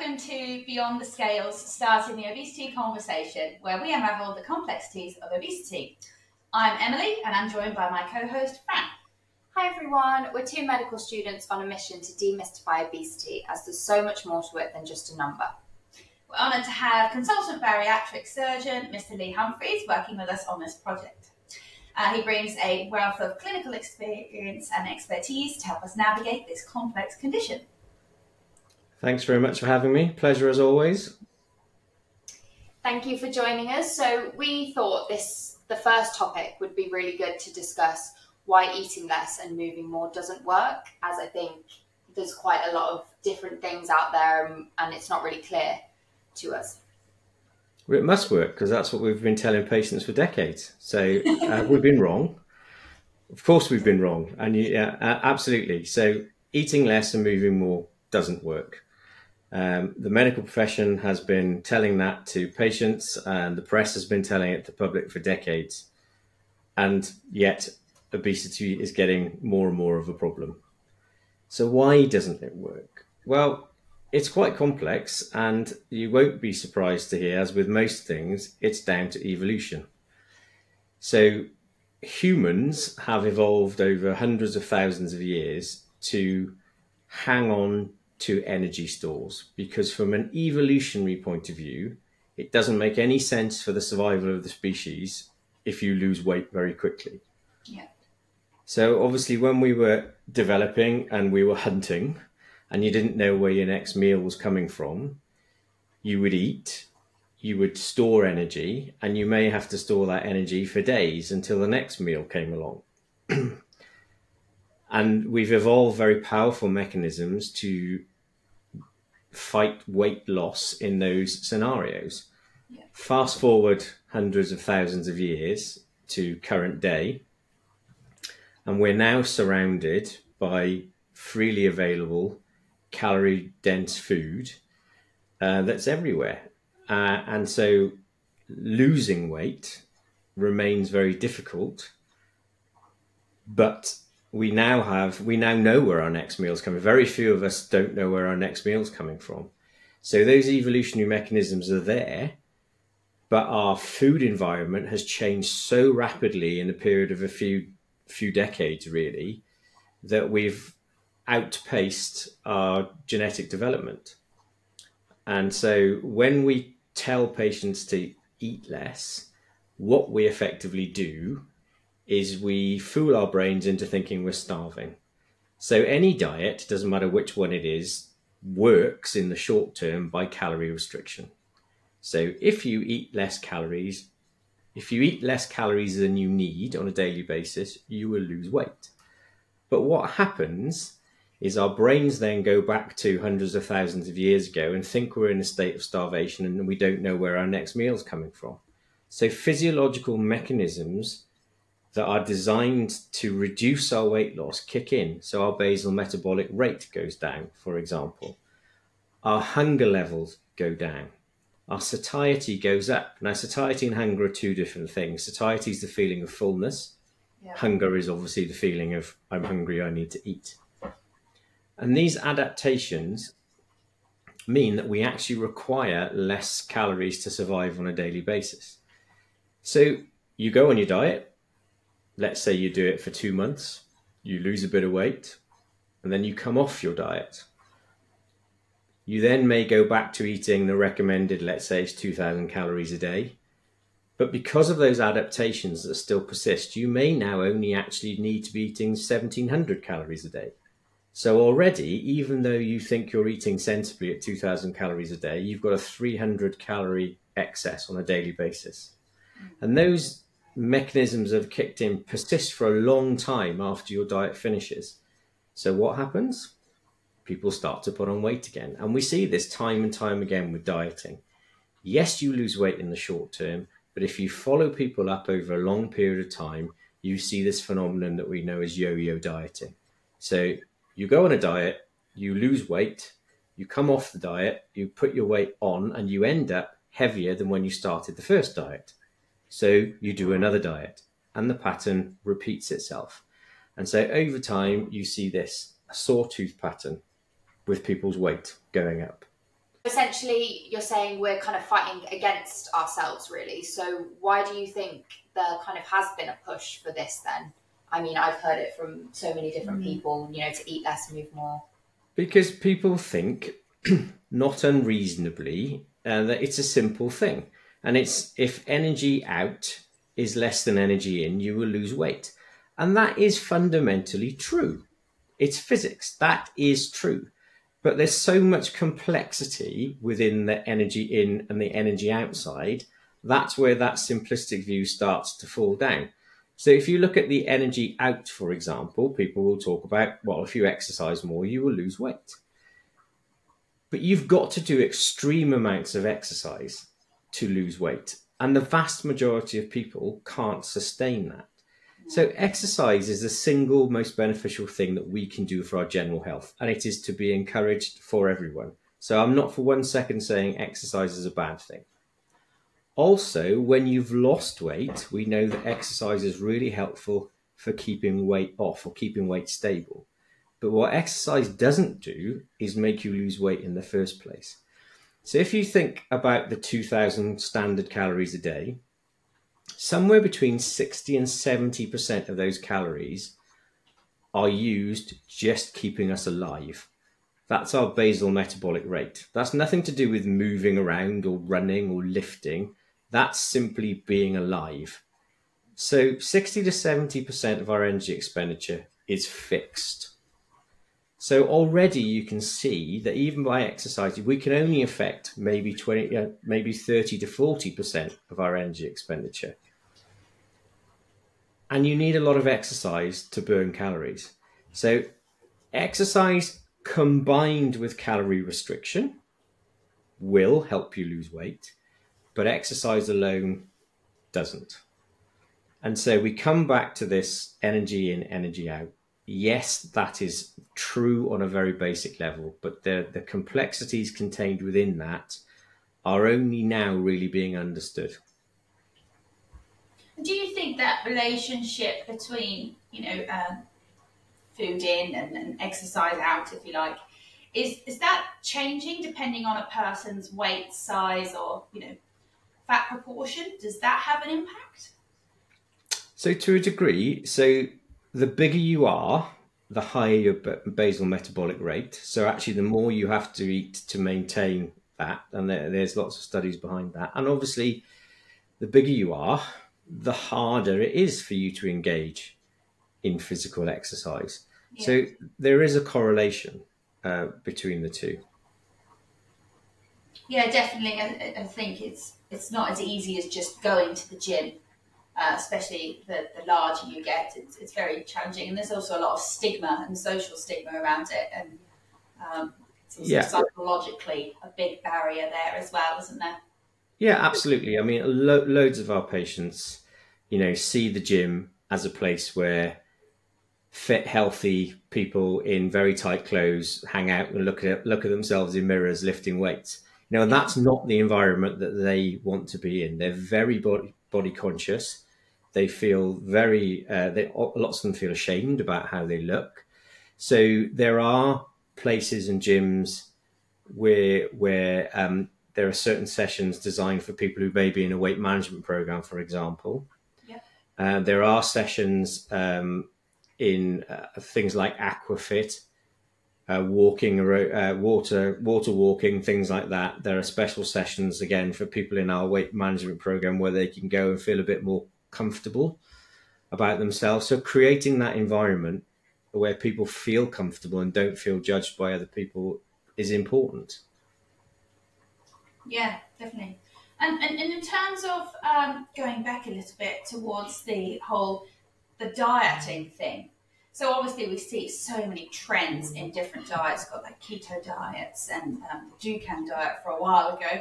welcome to Beyond the Scales, starting the obesity conversation, where we unravel the complexities of obesity. I'm Emily, and I'm joined by my co-host, Fran. Hi everyone, we're two medical students on a mission to demystify obesity, as there's so much more to it than just a number. We're honoured to have consultant bariatric surgeon, Mr. Lee Humphries, working with us on this project. He brings a wealth of clinical experience and expertise to help us navigate this complex condition. Thanks very much for having me. Pleasure as always. Thank you for joining us. So we thought the first topic would be really good to discuss why eating less and moving more doesn't work, as I think there's quite a lot of different things out there and it's not really clear to us. Well, it must work because that's what we've been telling patients for decades. So we've been wrong. Of course we've been wrong. And yeah, absolutely. So eating less and moving more doesn't work. The medical profession has been telling that to patients and the press has been telling it to the public for decades. And yet obesity is getting more and more of a problem. So why doesn't it work? Well, it's quite complex, and you won't be surprised to hear, as with most things, it's down to evolution. So humans have evolved over hundreds of thousands of years to hang on to energy stores, because from an evolutionary point of view, it doesn't make any sense for the survival of the species if you lose weight very quickly. Yeah. So obviously when we were developing and we were hunting and you didn't know where your next meal was coming from, you would eat, you would store energy, and you may have to store that energy for days until the next meal came along. And we've evolved very powerful mechanisms to fight weight loss in those scenarios. Yeah. Fast forward hundreds of thousands of years to current day, and we're now surrounded by freely available calorie dense food that's everywhere. And so losing weight remains very difficult, but we now know where our next meal is coming. Very few of us don't know where our next meal is coming from. So those evolutionary mechanisms are there, but our food environment has changed so rapidly in a period of a few decades, really, that we've outpaced our genetic development. And so when we tell patients to eat less, what we effectively do is we fool our brains into thinking we're starving. So any diet, doesn't matter which one it is, works in the short term by calorie restriction. So if you eat less calories, than you need on a daily basis, you will lose weight. But what happens is our brains then go back to hundreds of thousands of years ago and think we're in a state of starvation and we don't know where our next meal is coming from. So physiological mechanisms that are designed to reduce our weight loss kick in. So our basal metabolic rate goes down, for example. Our hunger levels go down. Our satiety goes up. Now, satiety and hunger are two different things. Satiety is the feeling of fullness. Yeah. Hunger is obviously the feeling of I'm hungry, I need to eat. And these adaptations mean that we actually require less calories to survive on a daily basis. So you go on your diet. Let's say you do it for 2 months, you lose a bit of weight, and then you come off your diet. You then may go back to eating the recommended, let's say it's 2,000 calories a day. But because of those adaptations that still persist, you may now only actually need to be eating 1,700 calories a day. So already, even though you think you're eating sensibly at 2,000 calories a day, you've got a 300 calorie excess on a daily basis. And those mechanisms have kicked in, persist for a long time after your diet finishes. So what happens? People start to put on weight again. And we see this time and time again with dieting. Yes, you lose weight in the short term, but if you follow people up over a long period of time, you see this phenomenon that we know as yo-yo dieting. So you go on a diet, you lose weight, you come off the diet, you put your weight on, and you end up heavier than when you started the first diet. So you do another diet, and the pattern repeats itself. And so over time, you see this sawtooth pattern with people's weight going up. Essentially, you're saying we're kind of fighting against ourselves, really. So why do you think there kind of has been a push for this then? I mean, I've heard it from so many different people, you know, to eat less, move more. Because people think, not unreasonably, that it's a simple thing. And it's, if energy out is less than energy in, you will lose weight. And that is fundamentally true. It's physics. That is true. But there's so much complexity within the energy in and the energy outside. That's where that simplistic view starts to fall down. So if you look at the energy out, for example, people will talk about, well, if you exercise more, you will lose weight. But you've got to do extreme amounts of exercise to lose weight. And the vast majority of people can't sustain that. So exercise is the single most beneficial thing that we can do for our general health, and it is to be encouraged for everyone. So I'm not for 1 second saying exercise is a bad thing. Also, when you've lost weight, we know that exercise is really helpful for keeping weight off or keeping weight stable. But what exercise doesn't do is make you lose weight in the first place. So if you think about the 2,000 standard calories a day, somewhere between 60 and 70% of those calories are used just keeping us alive. That's our basal metabolic rate. That's nothing to do with moving around or running or lifting. That's simply being alive. So 60 to 70% of our energy expenditure is fixed. So already you can see that even by exercising, we can only affect maybe 30 to 40% of our energy expenditure. And you need a lot of exercise to burn calories. So exercise combined with calorie restriction will help you lose weight, but exercise alone doesn't. And so we come back to this energy in, energy out. Yes, that is true on a very basic level, but the complexities contained within that are only now really being understood. Do you think that relationship between, food in and exercise out, if you like, is that changing depending on a person's weight, size, or fat proportion? Does that have an impact? So to a degree, the bigger you are, the higher your basal metabolic rate. So actually, the more you have to eat to maintain that, and there's lots of studies behind that. And obviously, the bigger you are, the harder it is for you to engage in physical exercise. Yeah. So there is a correlation between the two. Yeah, definitely. I think it's not as easy as just going to the gym. Especially the larger you get, it's very challenging. And there's also a lot of stigma and social stigma around it. And it's also psychologically a big barrier there as well, isn't there? Yeah, absolutely. I mean, loads of our patients, see the gym as a place where fit, healthy people in very tight clothes hang out and look at themselves in mirrors lifting weights. And that's not the environment that they want to be in. They're very body conscious. They feel lots of them feel ashamed about how they look. So there are places and gyms where there are certain sessions designed for people who may be in a weight management program, for example. Yeah. There are sessions in things like Aquafit, walking, water walking, things like that. There are special sessions again for people in our weight management program where they can go and feel a bit more comfortable about themselves. So creating that environment where people feel comfortable and don't feel judged by other people is important. Yeah, definitely. And in terms of going back a little bit towards the dieting thing. So obviously we see so many trends in different diets. Got like keto diets and the Dukan diet for a while ago,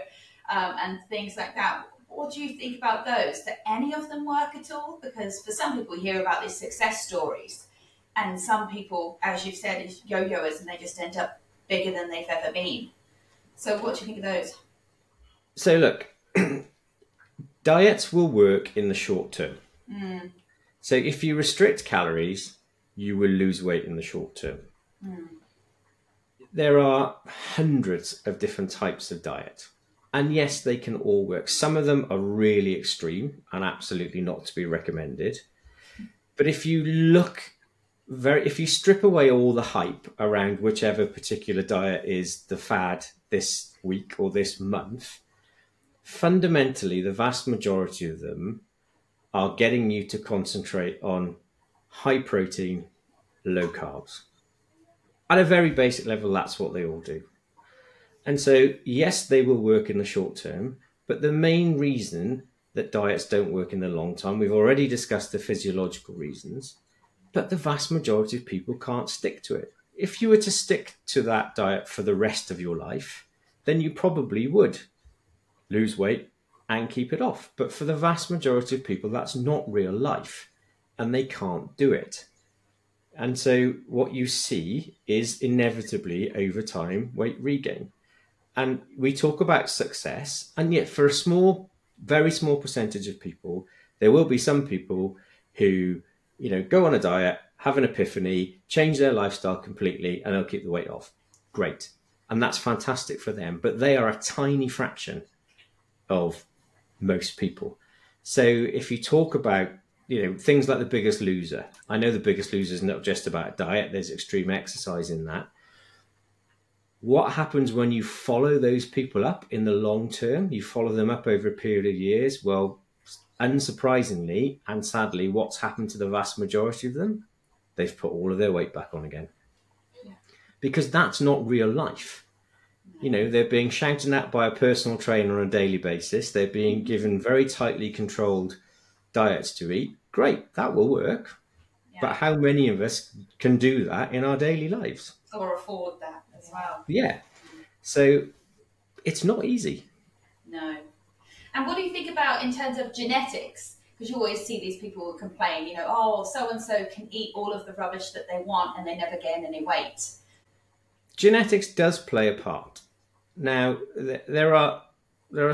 and things like that. What do you think about those? Do any of them work at all? Because for some people, you hear about these success stories, and some people, as you've said, is yo-yoers, and they just end up bigger than they've ever been. So what do you think of those? So look, diets will work in the short term. Mm. So if you restrict calories, you will lose weight in the short term. Mm. there are hundreds of different types of diet. And yes, they can all work. Some of them are really extreme and absolutely not to be recommended. But if you strip away all the hype around whichever particular diet is the fad this week or this month, fundamentally, the vast majority of them are getting you to concentrate on high protein, low carbs. At a very basic level, that's what they all do. And so, yes, they will work in the short term, but the main reason that diets don't work in the long term, we've already discussed the physiological reasons, but the vast majority of people can't stick to it. If you were to stick to that diet for the rest of your life, then you probably would lose weight and keep it off. But for the vast majority of people, that's not real life, and they can't do it. And so what you see is inevitably over time weight regain. And we talk about success, and yet for a very small percentage of people, there will be some people who, go on a diet, have an epiphany, change their lifestyle completely, and they'll keep the weight off. Great. And that's fantastic for them, but they are a tiny fraction of most people. So if you talk about, things like The Biggest Loser, I know The Biggest Loser is not just about diet, there's extreme exercise in that. What happens when you follow those people up in the long term? You follow them up over a period of years. Well, unsurprisingly and sadly, what's happened to the vast majority of them? They've put all of their weight back on again. Yeah. Because that's not real life. They're being shouted at by a personal trainer on a daily basis. They're being given very tightly controlled diets to eat. Great, that will work. Yeah. But how many of us can do that in our daily lives? Or afford that as well. Yeah. So it's not easy. No. And what do you think about in terms of genetics? Because you always see these people complain, so-and-so can eat all of the rubbish that they want and they never gain any weight. Genetics does play a part. Now, there are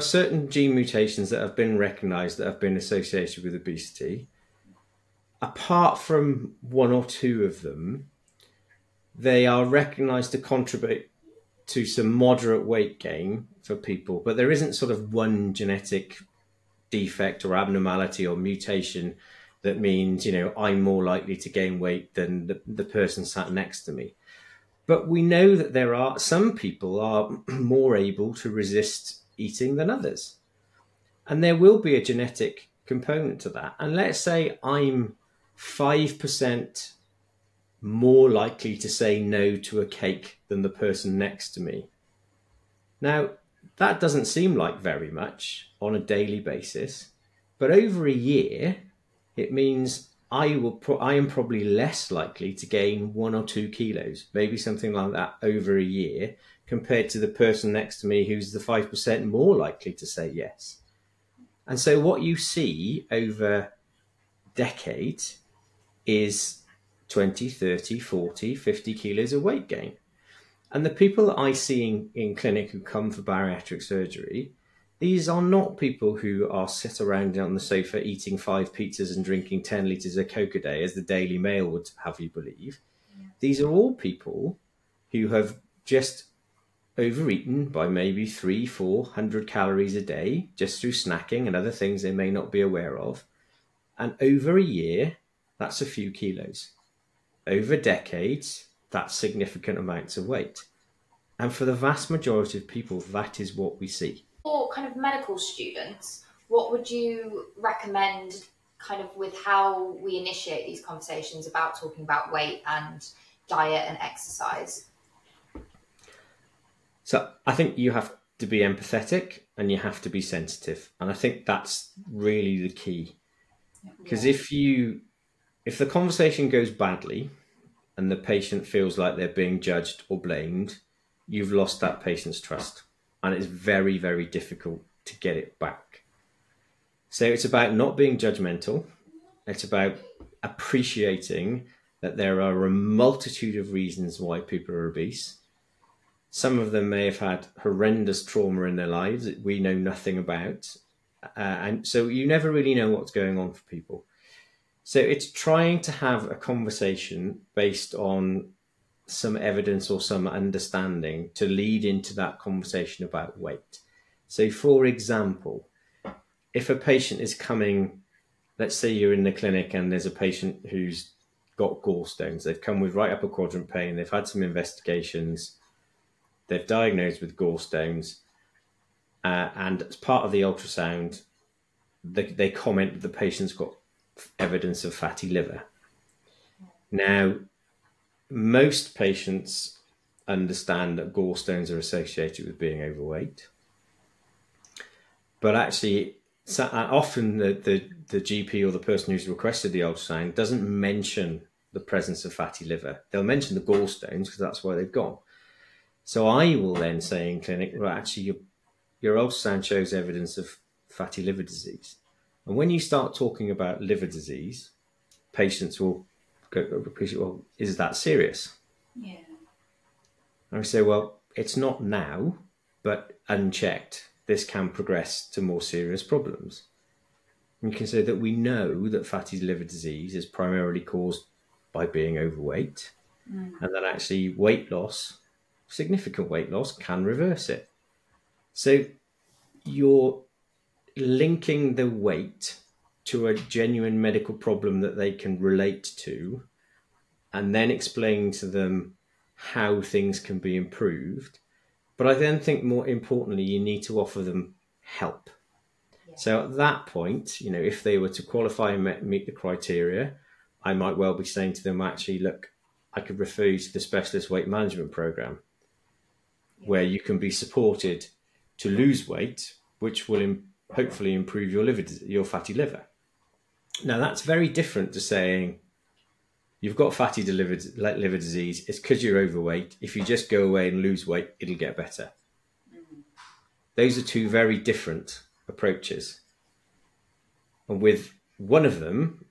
certain gene mutations that have been recognised that have been associated with obesity. Apart from one or two of them, they are recognised to contribute to some moderate weight gain for people, but there isn't sort of one genetic defect or abnormality or mutation that means, I'm more likely to gain weight than the person sat next to me. But we know that there are some people are more able to resist eating than others. And there will be a genetic component to that. And let's say I'm 5% more likely to say no to a cake than the person next to me. Now, that doesn't seem like very much on a daily basis, but over a year, it means I am probably less likely to gain 1 or 2 kilos, maybe something like that over a year, compared to the person next to me who's the 5% more likely to say yes. And so what you see over decades is 20, 30, 40, 50 kilos of weight gain. And the people that I see in clinic who come for bariatric surgery, these are not people who are sit around on the sofa eating 5 pizzas and drinking 10 litres of Coke a day, as the Daily Mail would have you believe. Yeah. These are all people who have just overeaten by maybe 300-400 calories a day, just through snacking and other things they may not be aware of. And over a year, that's a few kilos. Over decades, that's significant amounts of weight. And for the vast majority of people, that is what we see. For kind of medical students, what would you recommend kind of with how we initiate these conversations about talking about weight and diet and exercise? So I think you have to be empathetic and you have to be sensitive. And I think that's really the key. Because if the conversation goes badly and the patient feels like they're being judged or blamed, you've lost that patient's trust. And it's very, very difficult to get it back. So it's about not being judgmental. It's about appreciating that there are a multitude of reasons why people are obese. Some of them may have had horrendous trauma in their lives that we know nothing about. And so you never really know what's going on for people. So it's trying to have a conversation based on some evidence or some understanding to lead into that conversation about weight. So, for example, if a patient is coming, let's say you're in the clinic and there's a patient who's got gallstones. They've come with right upper quadrant pain. They've had some investigations. They're diagnosed with gallstones. And as part of the ultrasound, they comment that the patient's got evidence of fatty liver. Now, most patients understand that gallstones are associated with being overweight. But actually, often the GP or the person who's requested the ultrasound doesn't mention the presence of fatty liver. They'll mention the gallstones because that's where they've gone. So I will then say in clinic, well, actually, your ultrasound shows evidence of fatty liver disease. And when you start talking about liver disease, patients will go, well, is that serious? Yeah. And I say, well, it's not now, but unchecked, this can progress to more serious problems. And you can say that we know that fatty liver disease is primarily caused by being overweight, and that actually weight loss, significant weight loss, can reverse it. So you're linking the weight to a genuine medical problem that they can relate to, and then explaining to them how things can be improved. But I then think more importantly, you need to offer them help. Yeah. So at that point, if they were to qualify and meet the criteria, I might well be saying to them, actually, look, I could refer you to the specialist weight management program, where you can be supported to lose weight, which will hopefully improve your fatty liver. Now, that's very different to saying you've got fatty liver disease. It's because you're overweight. If you just go away and lose weight, it'll get better. Those are two very different approaches. And with one of them,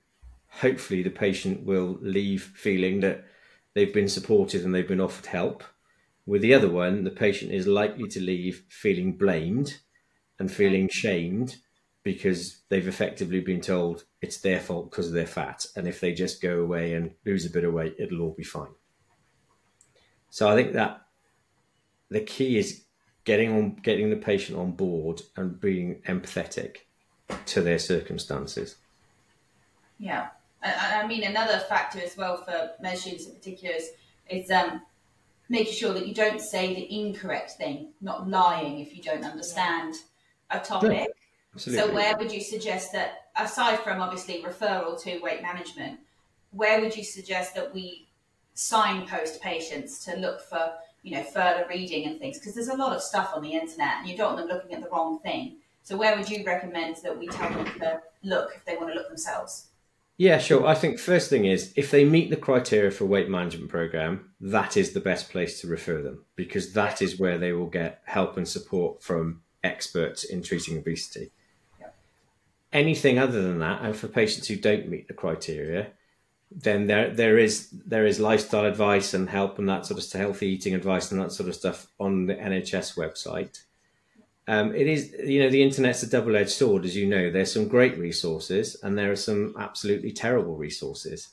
hopefully the patient will leave feeling that they've been supported and they've been offered help. With the other one, the patient is likely to leave feeling blamed and feeling shamed because they've effectively been told it's their fault because they're fat. And if they just go away and lose a bit of weight, it'll all be fine. So I think that the key is getting the patient on board and being empathetic to their circumstances. Yeah. I mean, another factor as well for measures in particular is making sure that you don't say the incorrect thing, not lying if you don't understand a topic. Absolutely. So where would you suggest that, aside from obviously referral to weight management, where would you suggest that we signpost patients to look for, further reading and things? Because there's a lot of stuff on the internet and you don't want them looking at the wrong thing. So where would you recommend that we tell them to look if they want to look themselves? Yeah, sure. I think first thing is, if they meet the criteria for a weight management program, that is the best place to refer them, because that is where they will get help and support from experts in treating obesity. Anything other than that, and for patients who don't meet the criteria, then there is lifestyle advice and help and that sort of stuff, healthy eating advice and that sort of stuff on the NHS website. It is, the internet's a double-edged sword, as you know. There's some great resources and there are some absolutely terrible resources.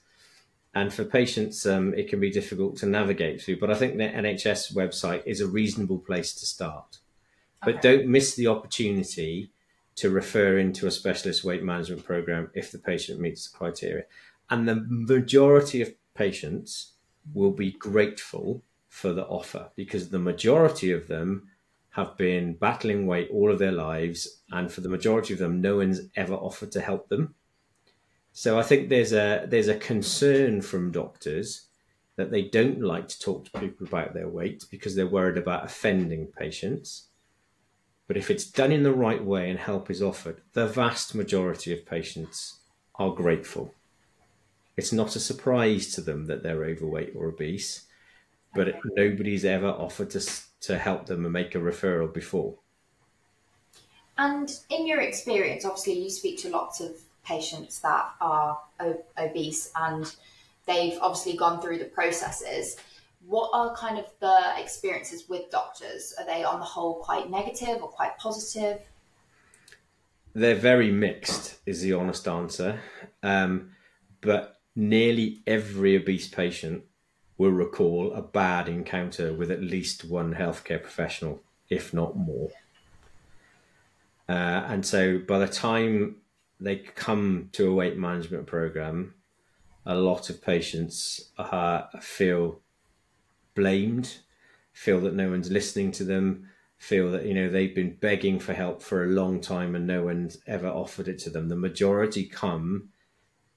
And for patients, it can be difficult to navigate through. But I think the NHS website is a reasonable place to start. Okay. But don't miss the opportunity to refer into a specialist weight management program if the patient meets the criteria. And the majority of patients will be grateful for the offer, because the majority of them have been battling weight all of their lives. And for the majority of them, no one's ever offered to help them. So I think there's a concern from doctors that they don't like to talk to people about their weight because they're worried about offending patients. But if it's done in the right way and help is offered, the vast majority of patients are grateful. It's not a surprise to them that they're overweight or obese, but nobody's ever offered to help them and make a referral before. And in your experience, obviously you speak to lots of patients that are obese and they've obviously gone through the processes. What are kind of the experiences with doctors? Are they on the whole quite negative or quite positive? They're very mixed is the honest answer. But nearly every obese patient will recall a bad encounter with at least one healthcare professional, if not more. And so by the time they come to a weight management program, a lot of patients feel blamed, feel that no one's listening to them, feel that, they've been begging for help for a long time and no one's ever offered it to them. The majority come,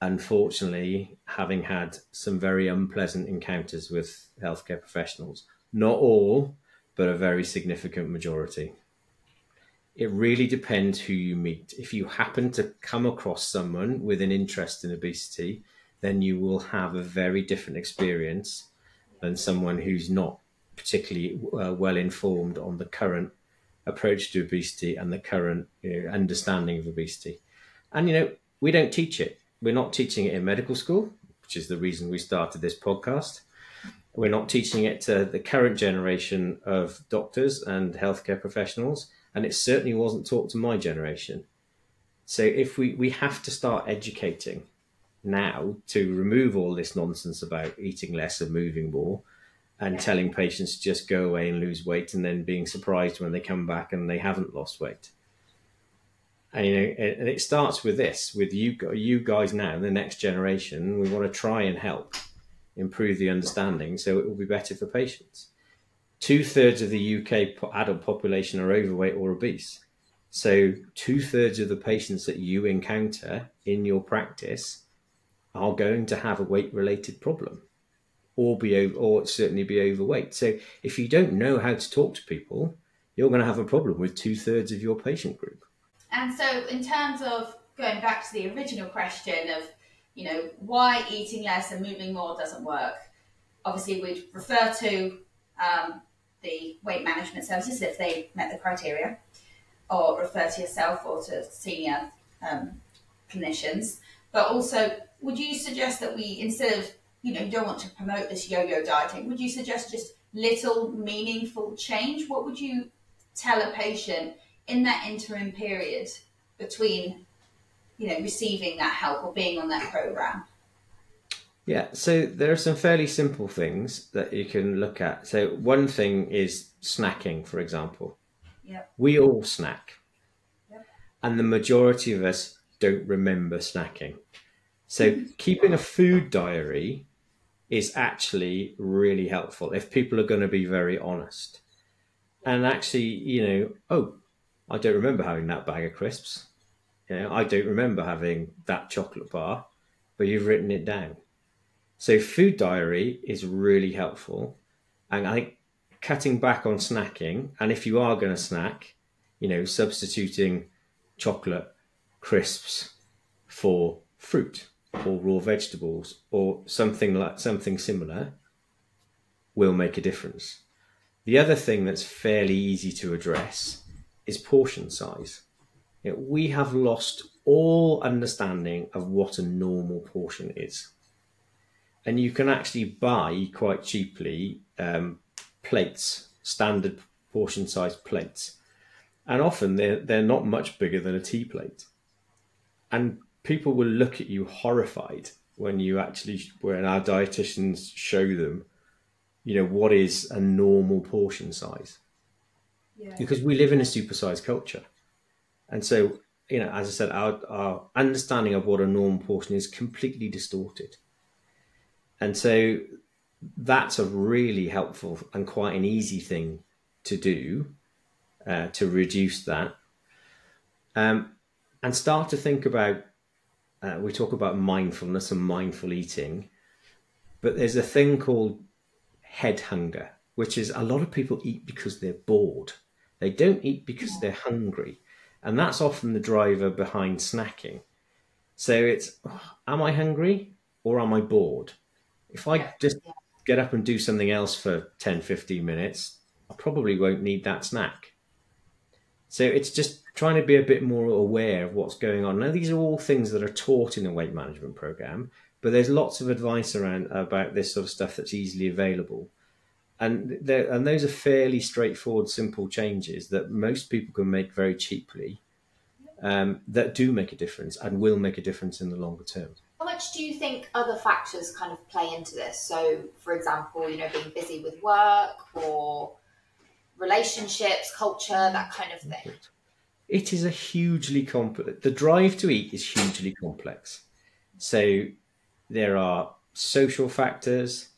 unfortunately, having had some very unpleasant encounters with healthcare professionals. Not all, but a very significant majority. It really depends who you meet. If you happen to come across someone with an interest in obesity, then you will have a very different experience than someone who's not particularly well informed on the current approach to obesity and the current understanding of obesity. And, we don't teach it. We're not teaching it in medical school, which is the reason we started this podcast. We're not teaching it to the current generation of doctors and healthcare professionals. And it certainly wasn't taught to my generation. So if we have to start educating now to remove all this nonsense about eating less and moving more and telling patients to just go away and lose weight and then being surprised when they come back and they haven't lost weight. And, and it starts with this, with you guys now, the next generation. We want to try and help improve the understanding so it will be better for patients. 2/3 of the UK adult population are overweight or obese. So 2/3 of the patients that you encounter in your practice are going to have a weight-related problem or certainly be overweight. So if you don't know how to talk to people, you're going to have a problem with 2/3 of your patient group. And so in terms of going back to the original question of, why eating less and moving more doesn't work, obviously we'd refer to the weight management services if they met the criteria, or refer to yourself or to senior clinicians. But also, would you suggest that we, instead of, you don't want to promote this yo-yo dieting, would you suggest just little meaningful change? What would you tell a patient in that interim period between, receiving that help or being on that program? Yeah, so there are some fairly simple things that you can look at. So one thing is snacking, for example. Yep. We all snack. Yep. And the majority of us don't remember snacking. So keeping a food diary is actually really helpful if people are going to be very honest. And actually, I don't remember having that bag of crisps. I don't remember having that chocolate bar, but you've written it down. So food diary is really helpful. And I think cutting back on snacking, and if you are going to snack, substituting chocolate crisps for fruit or raw vegetables or something similar will make a difference. The other thing that's fairly easy to address is portion size. We have lost all understanding of what a normal portion is. And you can actually buy quite cheaply plates, standard portion size plates. And often they're not much bigger than a tea plate. And people will look at you horrified when our dietitians show them, what is a normal portion size. Yeah. Because we live in a supersized culture. And so, as I said, our understanding of what a normal portion is completely distorted. And so that's a really helpful and quite an easy thing to do to reduce that. And start to think about, we talk about mindfulness and mindful eating, but there's a thing called head hunger, which is a lot of people eat because they're bored. They don't eat because they're hungry. And that's often the driver behind snacking. So it's, am I hungry or am I bored? If I just get up and do something else for 10, 15 minutes, I probably won't need that snack. So it's just trying to be a bit more aware of what's going on. Now, these are all things that are taught in the weight management program, but there's lots of advice around about this sort of stuff that's easily available. And those are fairly straightforward, simple changes that most people can make very cheaply, that do make a difference and will make a difference in the longer term. Oh my much do you think other factors kind of play into this? So, for example, you know, being busy with work or relationships, culture, that kind of thing. It is a hugely complex. The drive to eat is hugely complex. So there are social factors,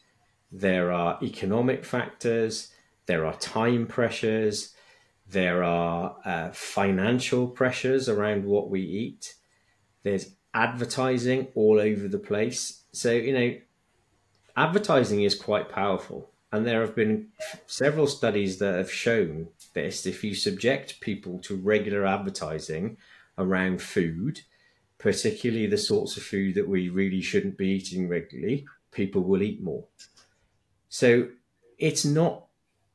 there are economic factors, there are time pressures, there are financial pressures around what we eat. There's advertising all over the place. So, you know, advertising is quite powerful. And there have been several studies that have shown this. If you subject people to regular advertising around food, particularly the sorts of food that we really shouldn't be eating regularly, people will eat more. So it's not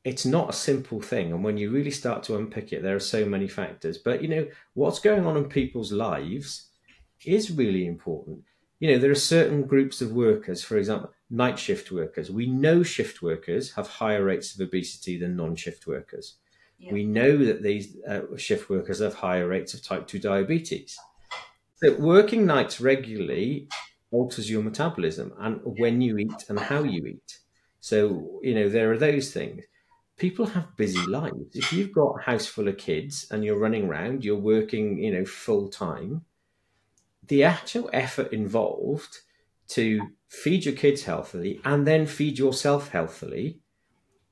a simple thing. And when you really start to unpick it, there are so many factors. But, you know, what's going on in people's lives is really important. You know, there are certain groups of workers, for example, night shift workers. We know shift workers have higher rates of obesity than non-shift workers. Yeah. We know that these shift workers have higher rates of type 2 diabetes. So working nights regularly alters your metabolism and when you eat and how you eat. So, you know, there are those things. People have busy lives. If you've got a house full of kids and you're running around, you're working, you know, full time, the actual effort involved to feed your kids healthily and then feed yourself healthily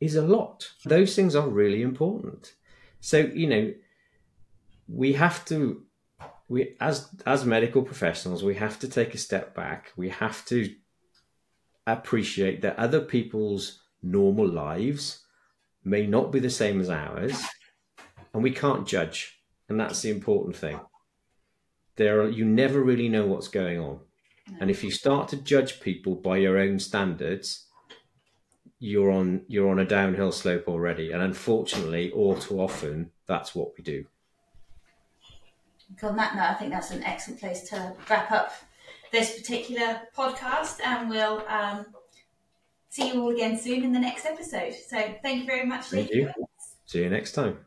is a lot. Those things are really important. So, you know, we as medical professionals, we have to take a step back. We have to appreciate that other people's normal lives may not be the same as ours, and we can't judge. And that's the important thing. You never really know what's going on. No. And if you start to judge people by your own standards, you're on a downhill slope already. And unfortunately, all too often, that's what we do. On that note, I think that's an excellent place to wrap up this particular podcast, and we'll see you all again soon in the next episode. So thank you very much, Lee. Thank you. See you next time.